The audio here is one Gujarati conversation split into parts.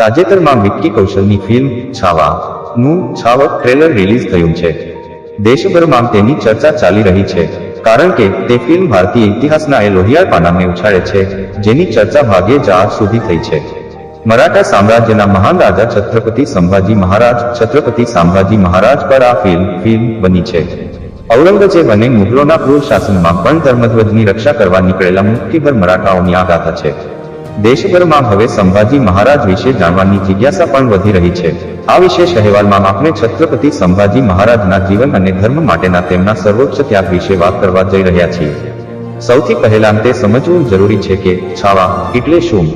તાજેતરમાં વિક્કી કૌશલની ફિલ્મ છાવાનું ટ્રેલર રિલીઝ થયું છે. દેશભરમાં તેની ચર્ચા ચાલી રહી છે, કારણ કે તે ફિલ્મ ભારતીય ઇતિહાસના એ લોહિયાળ પાનાને ઉછાળે છે, જેની ચર્ચા ભાગ્યે જ આજ સુધી થઈ છે. મરાઠા સામ્રાજ્યના મહાન રાજા છત્રપતિ સંભાજી મહારાજ પર આ ફિલ્મ બની છે. ઔરંગઝેબ અને મુઘલોના ક્રૂર શાસનમાં પણ ધર્મધ્વજની રક્ષા કરવા નીકળેલા મુઠ્ઠીભર મરાઠાઓની આ ગાથા છે. દેશભરમાં હવે સંભાજી મહારાજ વિશે જાણવાની જિજ્ઞાસા પણ વધી રહી છે. આ વિશેષ અહેવાલમાં આપણે છત્રપતિ સંભાજી મહારાજના જીવન અને ધર્મ માટેના તેમના સર્વોચ્ચ ત્યાગ વિશે વાત કરવા જઈ રહ્યા છીએ. સૌથી પહેલા તે સમજવું જરૂરી છે કે છાવા એટલે શું.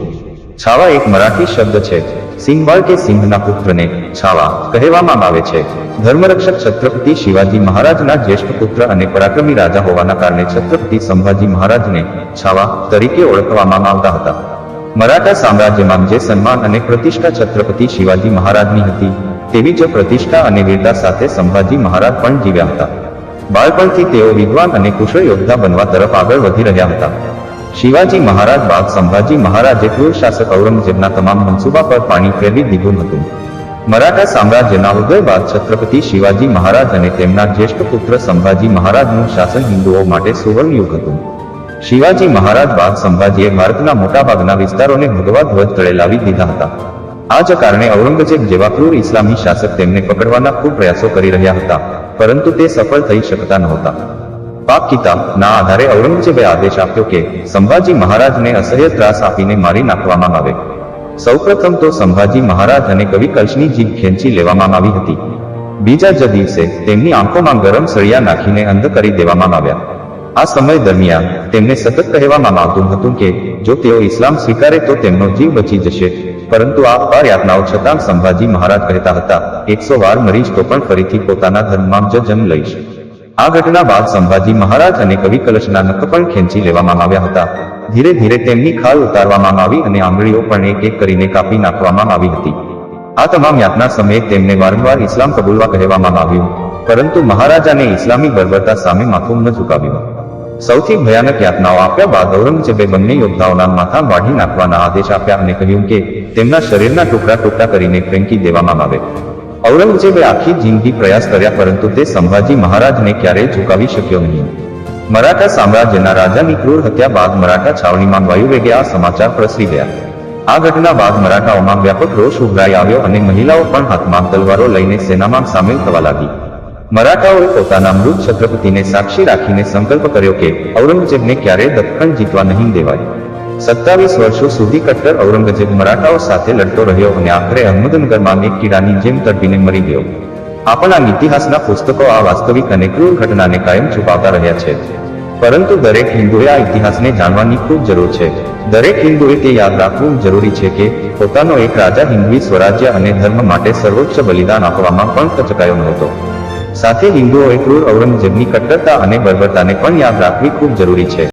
છાવા એક મરાઠી શબ્દ છે. સિંહબાળ કે સિંહના પુત્રને છાવા કહેવામાં આવે છે. ધર્મરક્ષક છત્રપતિ શિવાજી મહારાજના જ્યેષ્ઠ પુત્ર અને પરાક્રમી રાજા હોવાના કારણે છત્રપતિ સંભાજી મહારાજને છાવા તરીકે ઓળખવામાં આવતા હતા. મરાઠા સામ્રાજ્યમાં જે સન્માન અને પ્રતિષ્ઠા છત્રપતિ શિવાજી મહારાજની હતી, તેવી જ પ્રતિષ્ઠા અને વીરતા સાથે સંભાજી મહારાજ પણ જીવ્યા હતા. બાળપણથી તેઓ વિદ્વાન અને કુશળ યોદ્ધા બનવા તરફ આગળ વધી રહ્યા હતા. શિવાજી મહારાજ બાદ સંભાજી મહારાજે ક્રૂર શાસક ઔરંગઝેબના તમામ મનસુબા પર પાણી ફેરવી દીધું હતું. મરાઠા સામ્રાજ્યના ઉદય બાદ છત્રપતિ શિવાજી મહારાજ અને તેમના જ્યેષ્ઠ પુત્ર સંભાજી મહારાજનું શાસન હિન્દુઓ માટે સુવર્ણ યુગ હતું. શિવાજી મહારાજ બાદ સંભાજીએ ભારતના મોટાભાગના વિસ્તારોને ભગવા ધ્વજ તળે લાવી દીધા હતા. આ જ કારણે ઔરંગઝેબ જેવા ક્રૂર ઇસ્લામી શાસક તેમને પકડવાના ખૂબ પ્રયાસો કરી રહ્યા હતા, પરંતુ તે સફળ થઈ શકતા નહોતા. પાક કિતાબના આધારે ઔરંગઝેબે આદેશ આપ્યો કે સંભાજી મહારાજને અસહ્ય ત્રાસ આપીને મારી નાખવામાં આવે. સૌપ્રથમ તો સંભાજી મહારાજ અને કવિ કલશની જીભ ખેંચી લેવામાં આવી હતી. બીજા જ દિવસે તેમની આંખોમાં ગરમ સળિયા નાખીને અંધ કરી દેવામાં આવ્યા. આ સમય દરમિયાન તેમને સતત કહેવામાં આવતું હતું કે જો તેઓ ઇસ્લામ સ્વીકારે તો તેમનો જીવ બચી જશે, પરંતુ આ અપાર યાતનાઓ છતાં સંભાજી મહારાજ કહેતા હતા, 100 વાર મરીશ તો પણ ફરીથી પોતાના ધર્મમાં જ જન્મ લઈશ. આ ઘટના બાદ સંભાજી મહારાજ અને કવિ કલશના નખ પણ ખેંચી લેવામાં આવ્યા હતા. ધીરે ધીરે તેમની ખાલ ઉતારવામાં આવી અને આંગળીઓ પણ એક એક કરીને કાપી નાખવામાં આવી હતી. આ તમામ યાતના સમયે તેમને વારંવાર ઇસ્લામ કબૂલવા કહેવામાં આવ્યું, પરંતુ મહારાજાને ઇસ્લામી બર્બરતા સામે માથું ન ઝુકાવ્યું. સૌથી ભયાનક યાતનાઓ આપ્યા બાદ ઔરંગઝેબે બંને યોદ્ધાઓના માથા વાઢી નાખવાના આદેશ આપ્યા અને કહ્યું કે તેમના શરીરના ટુકડા ટુકડા કરીને ફેંકી દેવામાં આવે. ઔરંગઝેબે આખી જિંદગી પ્રયાસ કર્યા, પરંતુ તે સંભાજી મહારાજને ક્યારેય ઝુકાવી શક્યો નહીં. મરાઠા સામ્રાજ્યના રાજાની ક્રૂર હત્યા બાદ મરાઠા છાવણીમાં વાયુવેગે આ સમાચાર પ્રસરી ગયા. આ ઘટના બાદ મરાઠાઓમાં વ્યાપક રોષ ઉભરાઈ આવ્યો અને મહિલાઓ પણ હાથમાં તલવારો લઈને સેનામાં સામેલ થવા લાગી. મરાઠાઓએ પોતાના મૃત છત્રપતિને સાક્ષી રાખીને સંકલ્પ કર્યો કે ઔરંગઝેબને ક્યારેય દખ્ખણ જીતવા નહીં દેવાય. 27 વર્ષો સુધી કટ્ટર ઔરંગઝેબ મરાઠાઓ સાથે લડતો રહ્યો અને આખરે અહમદનગરમાં એક કીડાની જેમ તડપીને મરી ગયો. આપણા ઇતિહાસના પુસ્તકો આ વાસ્તવિક અને ક્રૂર ઘટનાને કાયમ છુપાવતા રહ્યા છે, પરંતુ દરેક હિન્દુએ આ ઇતિહાસને જાણવાની ખૂબ જરૂર છે. દરેક હિન્દુએ તે યાદ રાખવું જરૂરી છે કે પોતાનો એક રાજા હિન્દવી સ્વરાજ્ય અને ધર્મ માટે સર્વોચ્ચ બલિદાન આપવામાં પણ કચકાયો નહોતો. સાથે હિન્દુઓએ ક્રૂર ઔરંગઝેબની કટ્ટરતા અને બર્બરતાને પણ યાદ રાખવી ખૂબ જરૂરી છે.